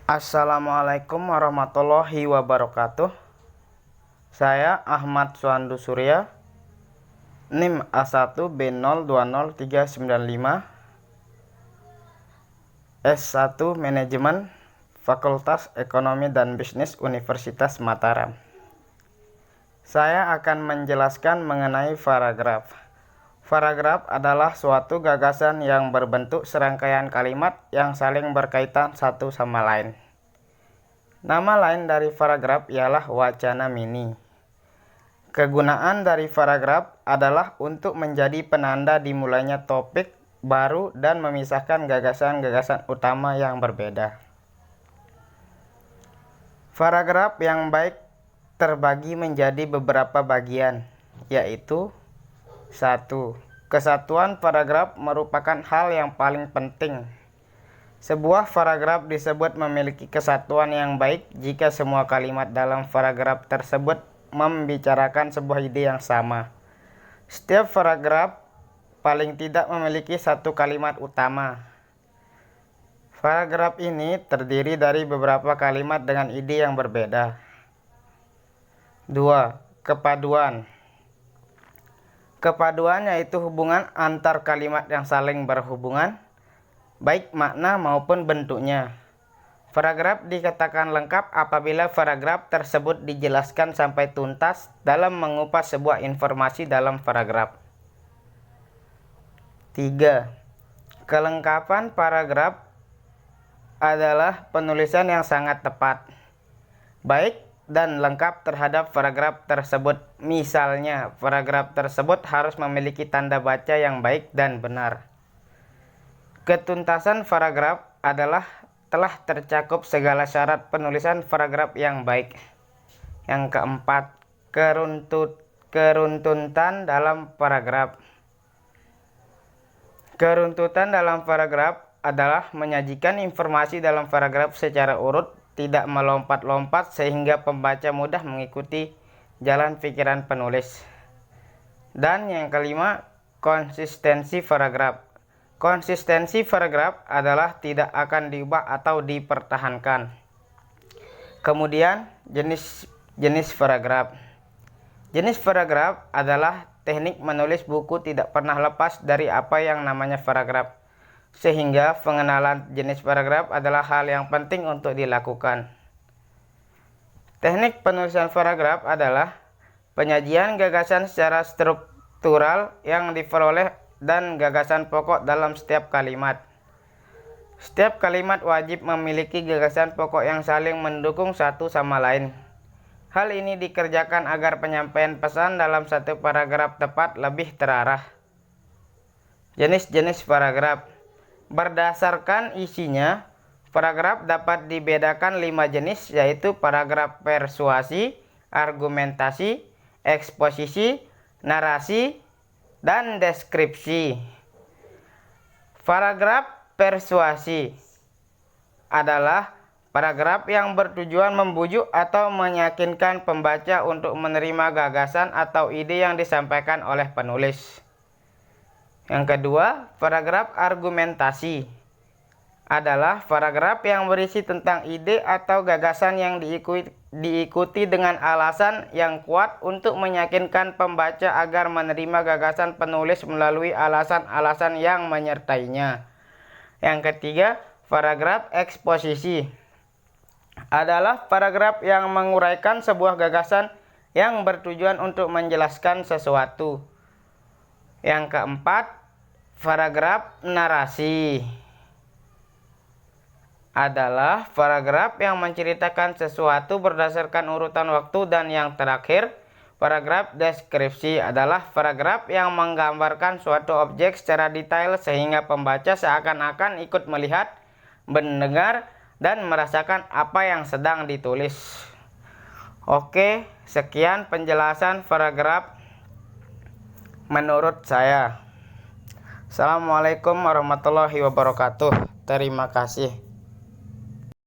Assalamualaikum warahmatullahi wabarakatuh. Saya Ahmad Suandu Surya, NIM A1B020395, S1 Manajemen, Fakultas Ekonomi dan Bisnis Universitas Mataram. Saya akan menjelaskan mengenai paragraf. Paragraf adalah suatu gagasan yang berbentuk serangkaian kalimat yang saling berkaitan satu sama lain. Nama lain dari paragraf ialah wacana mini. Kegunaan dari paragraf adalah untuk menjadi penanda dimulainya topik baru dan memisahkan gagasan-gagasan utama yang berbeda. Paragraf yang baik terbagi menjadi beberapa bagian, yaitu 1. Kesatuan paragraf merupakan hal yang paling penting. Sebuah paragraf disebut memiliki kesatuan yang baik jika semua kalimat dalam paragraf tersebut membicarakan sebuah ide yang sama. Setiap paragraf paling tidak memiliki satu kalimat utama. Paragraf ini terdiri dari beberapa kalimat dengan ide yang berbeda. 2. Kepaduan. Kepaduan yaitu hubungan antar kalimat yang saling berhubungan, baik makna maupun bentuknya. Paragraf dikatakan lengkap apabila paragraf tersebut dijelaskan sampai tuntas dalam mengupas sebuah informasi dalam paragraf. 3. Kelengkapan paragraf adalah penulisan yang sangat tepat, baik dan lengkap terhadap paragraf tersebut. Misalnya, paragraf tersebut harus memiliki tanda baca yang baik dan benar. Ketuntasan paragraf adalah telah tercakup segala syarat penulisan paragraf yang baik. Yang keempat, keruntutan dalam paragraf. Keruntutan dalam paragraf adalah menyajikan informasi dalam paragraf secara urut, tidak melompat-lompat sehingga pembaca mudah mengikuti jalan pikiran penulis. Dan yang kelima, konsistensi paragraf. Konsistensi paragraf adalah tidak akan diubah atau dipertahankan. Kemudian, jenis paragraf. Jenis paragraf adalah teknik menulis buku tidak pernah lepas dari apa yang namanya paragraf. Sehingga pengenalan jenis paragraf adalah hal yang penting untuk dilakukan. Teknik penulisan paragraf adalah penyajian gagasan secara struktural yang diperoleh dan gagasan pokok dalam setiap kalimat. Setiap kalimat wajib memiliki gagasan pokok yang saling mendukung satu sama lain. Hal ini dikerjakan agar penyampaian pesan dalam satu paragraf tepat lebih terarah. Jenis-jenis paragraf. Berdasarkan isinya, paragraf dapat dibedakan 5 jenis, yaitu paragraf persuasi, argumentasi, eksposisi, narasi, dan deskripsi. Paragraf persuasi adalah paragraf yang bertujuan membujuk atau meyakinkan pembaca untuk menerima gagasan atau ide yang disampaikan oleh penulis. Yang kedua, paragraf argumentasi adalah paragraf yang berisi tentang ide atau gagasan yang diikuti dengan alasan yang kuat untuk meyakinkan pembaca agar menerima gagasan penulis melalui alasan-alasan yang menyertainya. Yang ketiga, paragraf eksposisi adalah paragraf yang menguraikan sebuah gagasan yang bertujuan untuk menjelaskan sesuatu. Yang keempat, paragraf narasi adalah paragraf yang menceritakan sesuatu berdasarkan urutan waktu. Dan yang terakhir, paragraf deskripsi adalah paragraf yang menggambarkan suatu objek secara detail sehingga pembaca seakan-akan ikut melihat, mendengar, dan merasakan apa yang sedang ditulis. Oke, sekian penjelasan paragraf menurut saya. Assalamualaikum warahmatullahi wabarakatuh. Terima kasih.